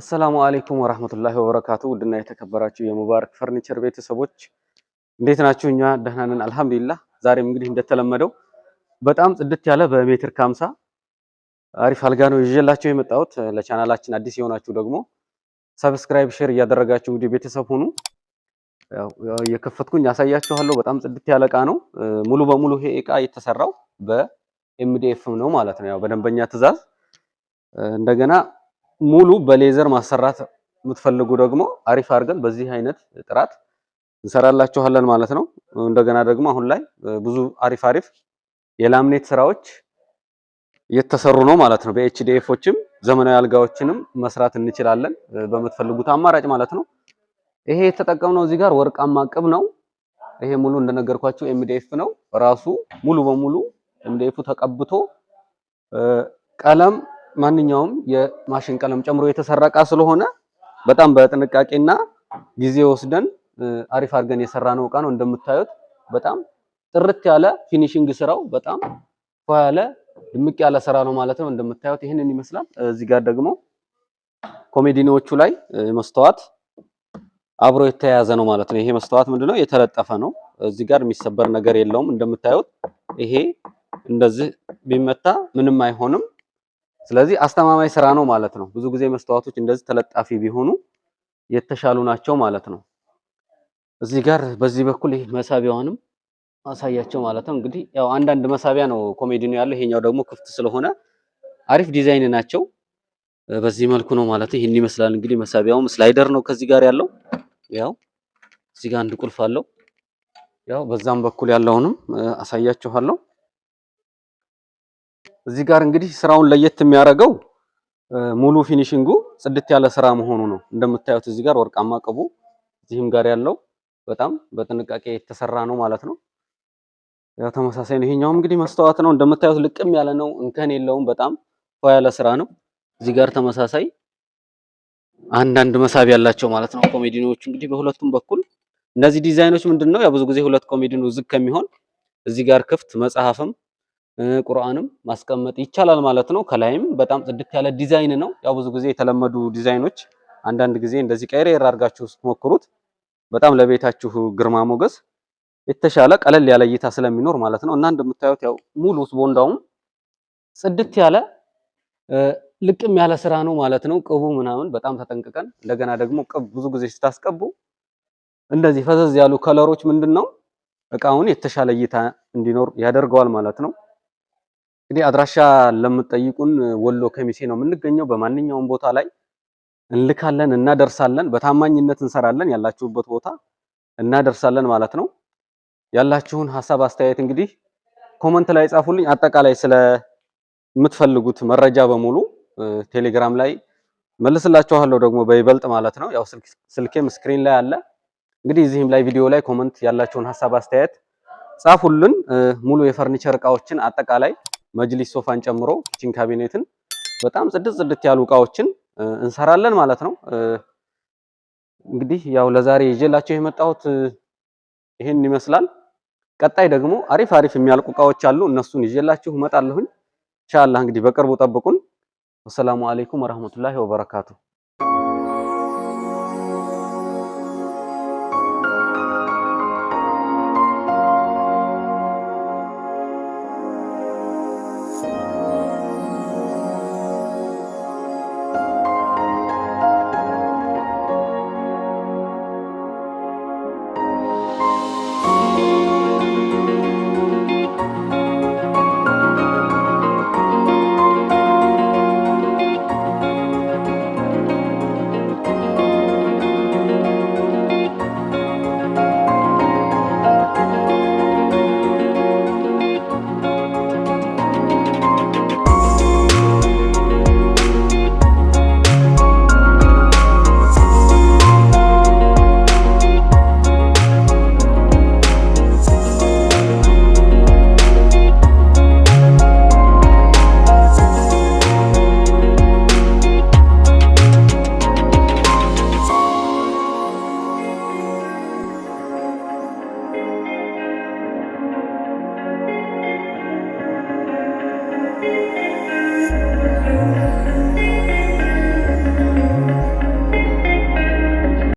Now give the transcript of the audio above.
አሰላሙ አለይኩም ወራህመቱላሂ ወበረካቱ። ውድና የተከበራችሁ የሙባረክ ፈርኒቸር ቤተሰቦች እንዴት ናችሁ? እኛ ደህና ነን አልሐምዱሊላህ። ዛሬም እንግዲህ እንደተለመደው በጣም ጽድት ያለ በሜትር ከ50 አሪፍ አልጋ ነው ይዤላችሁ የመጣሁት። ለቻናላችን አዲስ የሆናችሁ ደግሞ ሰብስክራይብ፣ ሼር እያደረጋችሁ እንግዲህ ቤተሰብ ሁኑ። ያው የከፈትኩኝ ያሳያችኋለሁ። በጣም ጽድት ያለ እቃ ነው። ሙሉ በሙሉ ይሄ እቃ የተሰራው በኤምዲኤፍ ነው ማለት ነው። ያው በደንበኛ ትዕዛዝ እንደገና ሙሉ በሌዘር ማሰራት የምትፈልጉ ደግሞ አሪፍ አድርገን በዚህ አይነት ጥራት እንሰራላችኋለን ማለት ነው። እንደገና ደግሞ አሁን ላይ ብዙ አሪፍ የላምኔት ስራዎች እየተሰሩ ነው ማለት ነው። በኤችዲኤፎችም ዘመናዊ አልጋዎችንም መስራት እንችላለን በምትፈልጉት አማራጭ ማለት ነው። ይሄ የተጠቀምነው እዚህ ጋር ወርቃማ ቅብ ነው። ይሄ ሙሉ እንደነገርኳችሁ ኤምዲኤፍ ነው። ራሱ ሙሉ በሙሉ ኤምዲኤፉ ተቀብቶ ቀለም ማንኛውም የማሽን ቀለም ጨምሮ የተሰራ እቃ ስለሆነ በጣም በጥንቃቄና ጊዜ ወስደን አሪፍ አድርገን የሰራነው እቃ ነው። እንደምታዩት በጣም ጥርት ያለ ፊኒሺንግ ስራው በጣም ያለ ድምቅ ያለ ስራ ነው ማለት ነው። እንደምታዩት ይሄንን ይመስላል። እዚህ ጋር ደግሞ ኮሜዲኖቹ ላይ መስተዋት አብሮ የተያያዘ ነው ማለት ነው። ይሄ መስተዋት ምንድነው የተለጠፈ ነው። እዚህ ጋር የሚሰበር ነገር የለውም። እንደምታዩት ይሄ እንደዚህ ቢመታ ምንም አይሆንም። ስለዚህ አስተማማኝ ስራ ነው ማለት ነው። ብዙ ጊዜ መስተዋቶች እንደዚህ ተለጣፊ ቢሆኑ የተሻሉ ናቸው ማለት ነው። እዚህ ጋር በዚህ በኩል ይሄ መሳቢያውንም አሳያቸው ማለት ነው። እንግዲህ ያው አንዳንድ መሳቢያ ነው ኮሜዲኖ ያለው፣ ይሄኛው ደግሞ ክፍት ስለሆነ አሪፍ ዲዛይን ናቸው። በዚህ መልኩ ነው ማለት ይሄን ይመስላል። እንግዲህ መሳቢያውም ስላይደር ነው ከዚህ ጋር ያለው። ያው እዚህ ጋር አንድ ቁልፍ አለው። ያው በዛም በኩል ያለውንም አሳያችኋለሁ። እዚህ ጋር እንግዲህ ስራውን ለየት የሚያደርገው ሙሉ ፊኒሺንጉ ጽድት ያለ ስራ መሆኑ ነው። እንደምታዩት እዚህ ጋር ወርቃማ ቅቡ እዚህም ጋር ያለው በጣም በጥንቃቄ የተሰራ ነው ማለት ነው። ያው ተመሳሳይ ነው። ይሄኛውም እንግዲህ መስተዋት ነው። እንደምታዩት ልቅም ያለ ነው፣ እንከን የለውም። በጣም ያለ ስራ ነው። እዚህ ጋር ተመሳሳይ አንዳንድ መሳቢያ ያላቸው ማለት ነው ኮሜዲኖቹ። እንግዲህ በሁለቱም በኩል እነዚህ ዲዛይኖች ምንድነው ያው ብዙ ጊዜ ሁለት ኮሜዲኖ ዝግ ከሚሆን እዚህ ጋር ክፍት መጽሐፍም ቁርአንም ማስቀመጥ ይቻላል ማለት ነው። ከላይም በጣም ጽድት ያለ ዲዛይን ነው። ያው ብዙ ጊዜ የተለመዱ ዲዛይኖች አንዳንድ ጊዜ እንደዚህ ቀይሬር አድርጋችሁ ስትሞክሩት በጣም ለቤታችሁ ግርማ ሞገስ የተሻለ ቀለል ያለ እይታ ስለሚኖር ማለት ነው። እና እንደምታዩት ያው ሙሉ ቦንዳውም ጽድት ያለ ልቅም ያለ ስራ ነው ማለት ነው። ቅቡ ምናምን በጣም ተጠንቅቀን እንደገና ደግሞ ቅብ ብዙ ጊዜ ስታስቀቡ እንደዚህ ፈዘዝ ያሉ ከለሮች ምንድነው እቃውን የተሻለ እይታ እንዲኖር ያደርገዋል ማለት ነው። እንግዲህ አድራሻ ለምትጠይቁን ወሎ ከሚሴ ነው የምንገኘው። በማንኛውም ቦታ ላይ እንልካለን፣ እናደርሳለን። በታማኝነት እንሰራለን። ያላችሁበት ቦታ እናደርሳለን ማለት ነው። ያላችሁን ሐሳብ አስተያየት እንግዲህ ኮመንት ላይ ጻፉልኝ። አጠቃላይ ስለምትፈልጉት መረጃ በሙሉ ቴሌግራም ላይ መልስላችኋለሁ ደግሞ በይበልጥ ማለት ነው። ያው ስልኬም ስክሪን ላይ አለ። እንግዲህ እዚህም ላይ ቪዲዮ ላይ ኮመንት ያላችሁን ሐሳብ አስተያየት ጻፉልን። ሙሉ የፈርኒቸር እቃዎችን አጠቃላይ መጅሊስ ሶፋን ጨምሮ ኪችን ካቢኔትን በጣም ጽድት ያሉ እቃዎችን እንሰራለን ማለት ነው። እንግዲህ ያው ለዛሬ ይዤላችሁ የመጣሁት ይሄን ይመስላል። ቀጣይ ደግሞ አሪፍ የሚያልቁ እቃዎች አሉ። እነሱን ይዤላችሁ እመጣለሁኝ ኢንሻአላህ። እንግዲህ በቅርቡ ጠብቁን። ወሰላሙ አለይኩም ወራህመቱላሂ ወበረካቱ።